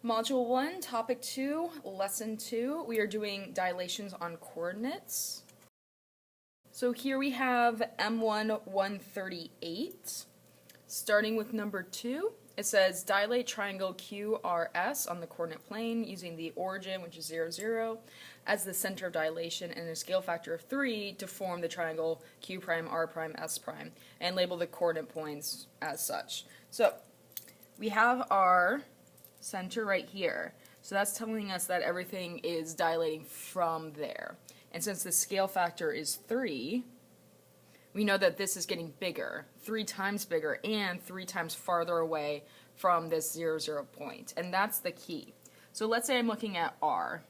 Module 1, Topic 2, Lesson 2, we are doing dilations on coordinates. So here we have M1-138. Starting with number 2, it says dilate triangle QRS on the coordinate plane using the origin, which is 0, 0, as the center of dilation and a scale factor of 3 to form the triangle Q prime, R prime, S prime, and label the coordinate points as such. So we have our center right here. So that's telling us that everything is dilating from there. And since the scale factor is 3, we know that this is getting bigger, 3 times bigger, and 3 times farther away from this 0, 0 point. And that's the key. So let's say I'm looking at R.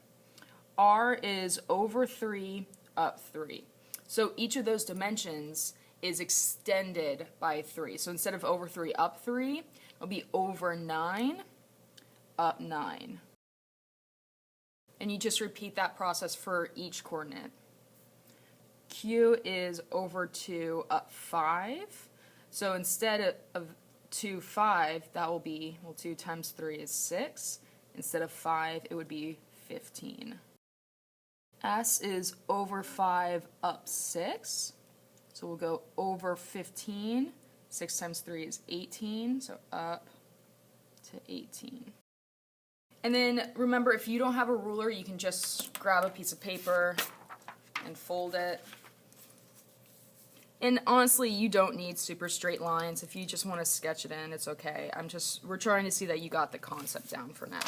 R is over 3, up 3. So each of those dimensions is extended by 3. So instead of over 3, up 3, it'll be over 9, up 9. And you just repeat that process for each coordinate. Q is over 2, up 5. So instead of 2, 5, that will be, well, 2 times 3 is 6. Instead of 5, it would be 15. S is over 5, up 6. So we'll go over 15. 6 times 3 is 18, so up to 18. And then remember, if you don't have a ruler, you can just grab a piece of paper and fold it. And honestly, you don't need super straight lines. If you just want to sketch it in, it's okay. We're trying to see that you got the concept down for now.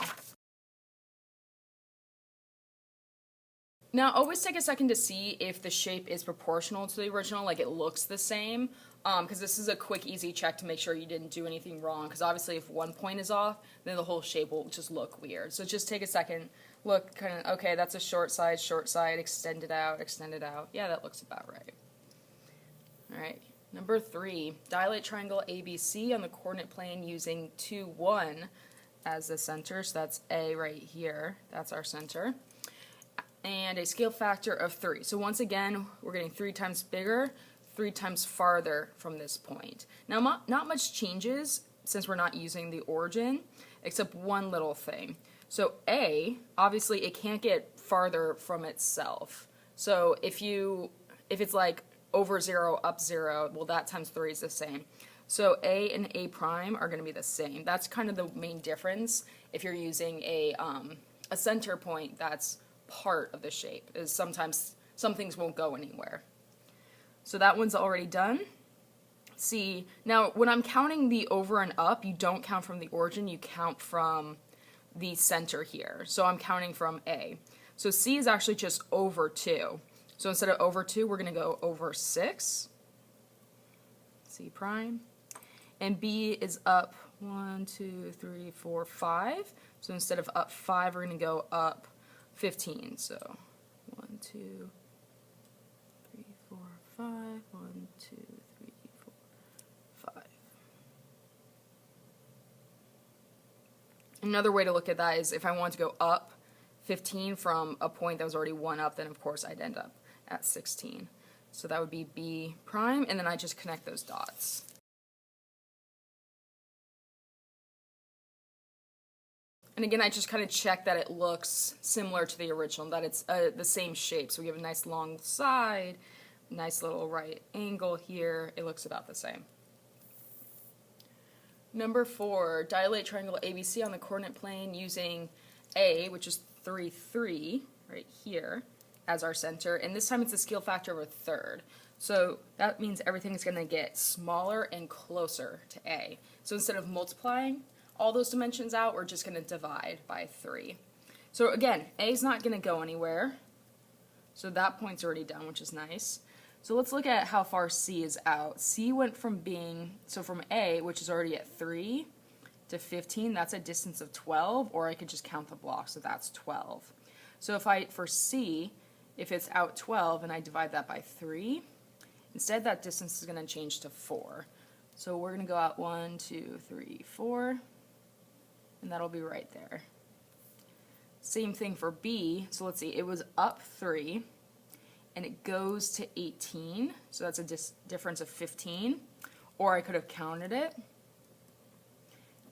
Now, always take a second to see if the shape is proportional to the original, like it looks the same, because this is a quick, easy check to make sure you didn't do anything wrong, because obviously if one point is off, then the whole shape will just look weird. So just take a second, look, kind of, okay, that's a short side, extend it out, yeah, that looks about right. Alright, number 3, dilate triangle ABC on the coordinate plane using 2, 1 as the center, so that's A right here, that's our center. And a scale factor of 3. So once again, we're getting 3 times bigger, 3 times farther from this point. Now, not much changes since we're not using the origin, except one little thing. So A, obviously, it can't get farther from itself. So if it's like over 0, up 0, well, that times 3 is the same. So A and A prime are going to be the same. That's kind of the main difference if you're using a center point that's part of the shape, is sometimes some things won't go anywhere. So that one's already done. C, now when I'm counting the over and up, you don't count from the origin, you count from the center here. So I'm counting from A. So C is actually just over 2. So instead of over 2, we're going to go over 6. C prime. And B is up 1, 2, 3, 4, 5. So instead of up 5, we're going to go up 15. So 1, 2, 3, 4, 5. 1, 2, 3, 4, 5. Another way to look at that is if I want to go up 15 from a point that was already 1 up, then of course I'd end up at 16. So that would be B prime, and then I just connect those dots. And again, I just kind of check that it looks similar to the original, that it's the same shape. So we have a nice long side, nice little right angle here. It looks about the same. Number 4, dilate triangle ABC on the coordinate plane using A, which is 3, 3, right here, as our center. And this time it's a scale factor of a third. So that means everything is going to get smaller and closer to A. So instead of multiplying all those dimensions out, we're just going to divide by 3. So again, A is not going to go anywhere. So that point's already done, which is nice. So let's look at how far C is out. C went from from A, which is already at 3, to 15. That's a distance of 12, or I could just count the blocks, so that's 12. So for C, if it's out 12 and I divide that by 3, instead that distance is going to change to 4. So we're going to go out 1, 2, 3, 4. And that'll be right there. Same thing for B. So let's see, it was up 3, and it goes to 18. So that's a difference of 15. Or I could have counted it.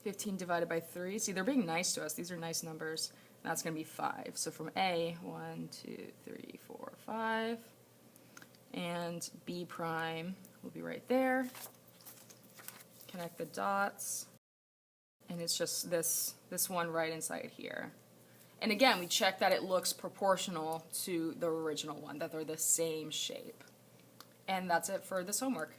15 divided by 3. See, they're being nice to us. These are nice numbers. And that's going to be 5. So from A, 1, 2, 3, 4, 5. And B prime will be right there. Connect the dots. And it's just this one right inside here. And again, we check that it looks proportional to the original one, that they're the same shape. And that's it for this homework.